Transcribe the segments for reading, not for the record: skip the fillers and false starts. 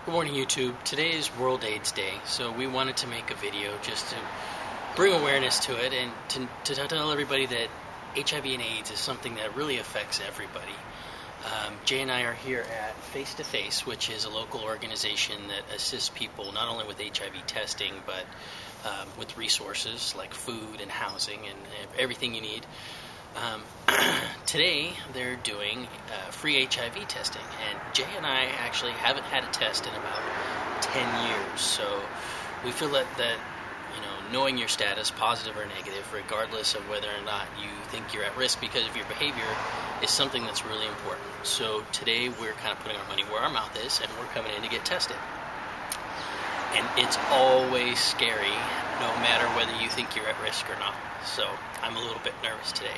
Good morning, YouTube. Today is World AIDS Day, so we wanted to make a video just to bring awareness to it and to tell everybody that HIV and AIDS is something that really affects everybody. Jay and I are here at Face to Face, which is a local organization that assists people not only with HIV testing, but with resources like food and housing and everything you need. Today they're doing free HIV testing, and Jay and I actually haven't had a test in about 10 years, so we feel that knowing your status, positive or negative, regardless of whether or not you think you're at risk because of your behavior, is something that's really important. So today we're kind of putting our money where our mouth is, and we're coming in to get tested. And it's always scary, no matter whether you think you're at risk or not. So I'm a little bit nervous today.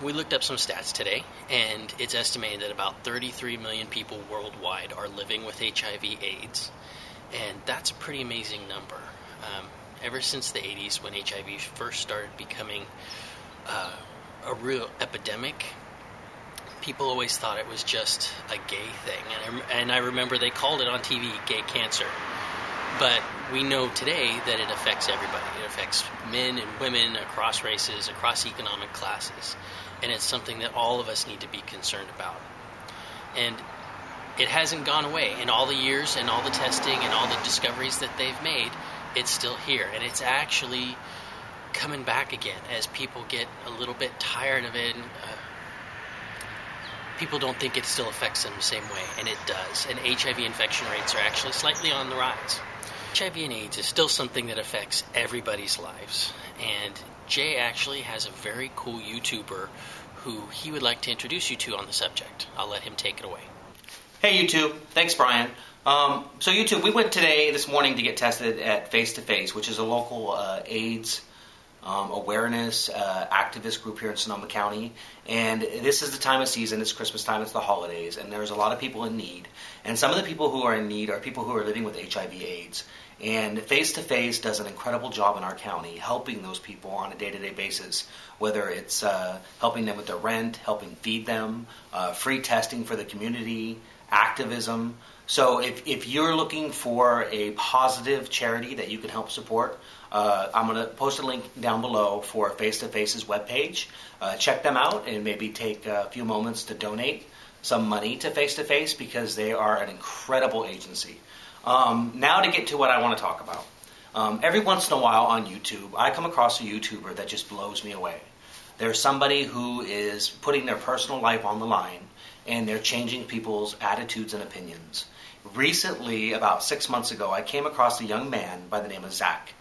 We looked up some stats today, and it's estimated that about 33 million people worldwide are living with HIV/AIDS, and that's a pretty amazing number. Ever since the 80s, when HIV first started becoming a real epidemic, people always thought it was just a gay thing, and I remember they called it on TV gay cancer. But we know today that it affects everybody. It affects men and women across races, across economic classes. And it's something that all of us need to be concerned about. And it hasn't gone away. In all the years and all the testing and all the discoveries that they've made, it's still here. And it's actually coming back again as people get a little bit tired of it. People don't think it still affects them the same way, and it does. And HIV infection rates are actually slightly on the rise. HIV and AIDS is still something that affects everybody's lives. And Jay actually has a very cool YouTuber who he would like to introduce you to on the subject. I'll let him take it away. Hey YouTube, thanks Brian. So YouTube, we went this morning to get tested at Face to Face, which is a local AIDS awareness activist group here in Sonoma County. And this is the time of season, it's Christmas time, it's the holidays, and there's a lot of people in need. And some of the people who are in need are people who are living with HIV/AIDS. And Face to Face does an incredible job in our county helping those people on a day-to-day basis, whether it's helping them with their rent, helping feed them, free testing for the community, activism. So if you're looking for a positive charity that you can help support, I'm going to post a link down below for Face to Face's webpage. Check them out and maybe take a few moments to donate some money to Face to Face because they are an incredible agency. Now to get to what I want to talk about. Every once in a while on YouTube, I come across a YouTuber that just blows me away. There's somebody who is putting their personal life on the line, and they're changing people's attitudes and opinions. Recently, about 6 months ago, I came across a young man by the name of Zach.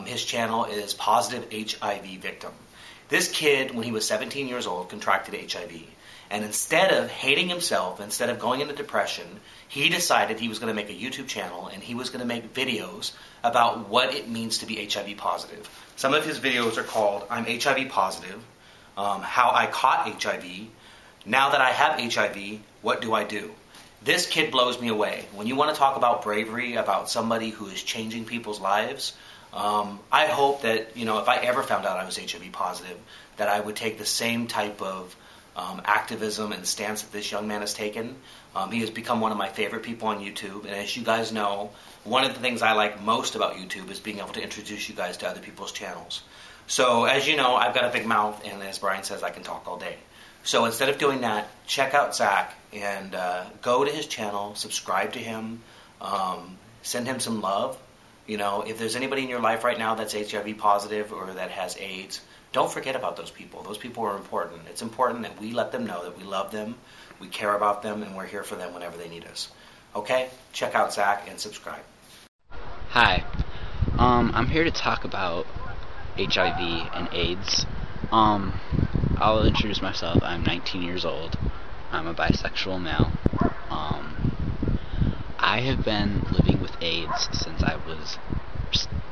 His channel is Positive HIV Victim. This kid, when he was 17 years old, contracted HIV. And instead of hating himself, instead of going into depression, he decided he was going to make a YouTube channel and he was going to make videos about what it means to be HIV positive. Some of his videos are called I'm HIV Positive, How I Caught HIV, Now That I Have HIV, What Do I Do? This kid blows me away. When you want to talk about bravery, about somebody who is changing people's lives, I hope that, if I ever found out I was HIV positive, that I would take the same type of activism and stance that this young man has taken. He has become one of my favorite people on YouTube, and as you guys know, one of the things I like most about YouTube is being able to introduce you guys to other people's channels. So as you know, I've got a big mouth, and as Brian says, I can talk all day. So instead of doing that, check out Zach and go to his channel, subscribe to him, send him some love. If there's anybody in your life right now that's HIV positive or that has AIDS, don't forget about those people. Those people are important. It's important that we let them know that we love them, we care about them, and we're here for them whenever they need us. Okay? Check out Zach and subscribe. Hi. I'm here to talk about HIV and AIDS. I'll introduce myself. I'm 19 years old. I'm a bisexual male. I have been living with AIDS since I was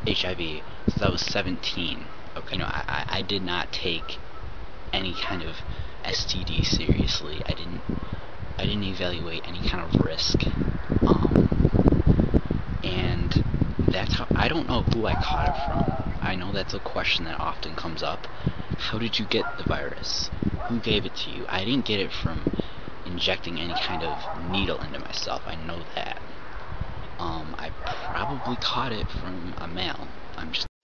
HIV since I was 17. Okay, I did not take any kind of STD seriously. I didn't evaluate any kind of risk. And that's how I don't know who I caught it from. I know that's a question that often comes up. How did you get the virus? Who gave it to you? I didn't get it from injecting any kind of needle into myself. I know that. I probably caught it from a male.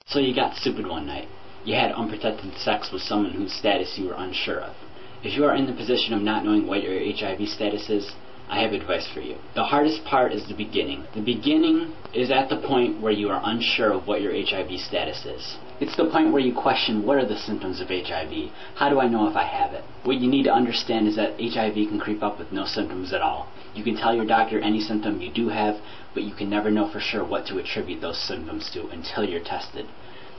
So you got stupid one night. You had unprotected sex with someone whose status you were unsure of. If you are in the position of not knowing what your HIV status is, I have advice for you. The hardest part is the beginning. The beginning is at the point where you are unsure of what your HIV status is. It's the point where you question, what are the symptoms of HIV? How do I know if I have it? What you need to understand is that HIV can creep up with no symptoms at all. You can tell your doctor any symptom you do have, but you can never know for sure what to attribute those symptoms to until you're tested.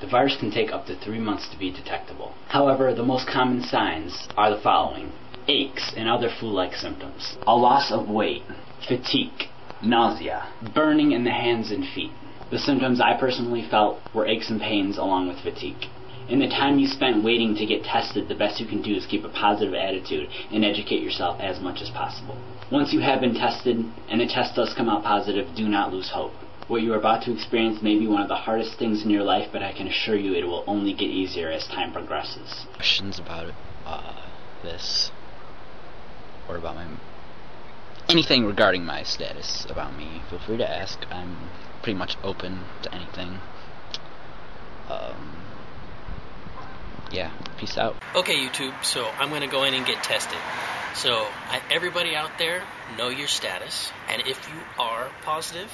The virus can take up to 3 months to be detectable. However, the most common signs are the following: aches and other flu-like symptoms, a loss of weight, fatigue, nausea, burning in the hands and feet. The symptoms I personally felt were aches and pains along with fatigue. In the time you spent waiting to get tested, the best you can do is keep a positive attitude and educate yourself as much as possible. Once you have been tested and the test does come out positive, do not lose hope. What you are about to experience may be one of the hardest things in your life, but I can assure you it will only get easier as time progresses. Questions about this, or about anything regarding my status about me, feel free to ask. I'm pretty much open to anything. Yeah, peace out. Okay, YouTube, so I'm going to go in and get tested. So, everybody out there, know your status, and if you are positive,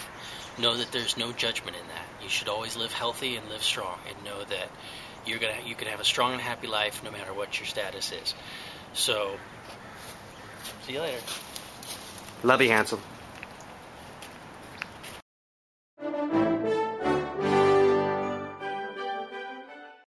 know that there's no judgment in that. You should always live healthy and live strong, and know that you can have a strong and happy life no matter what your status is. So, see you later. Love you, handsome.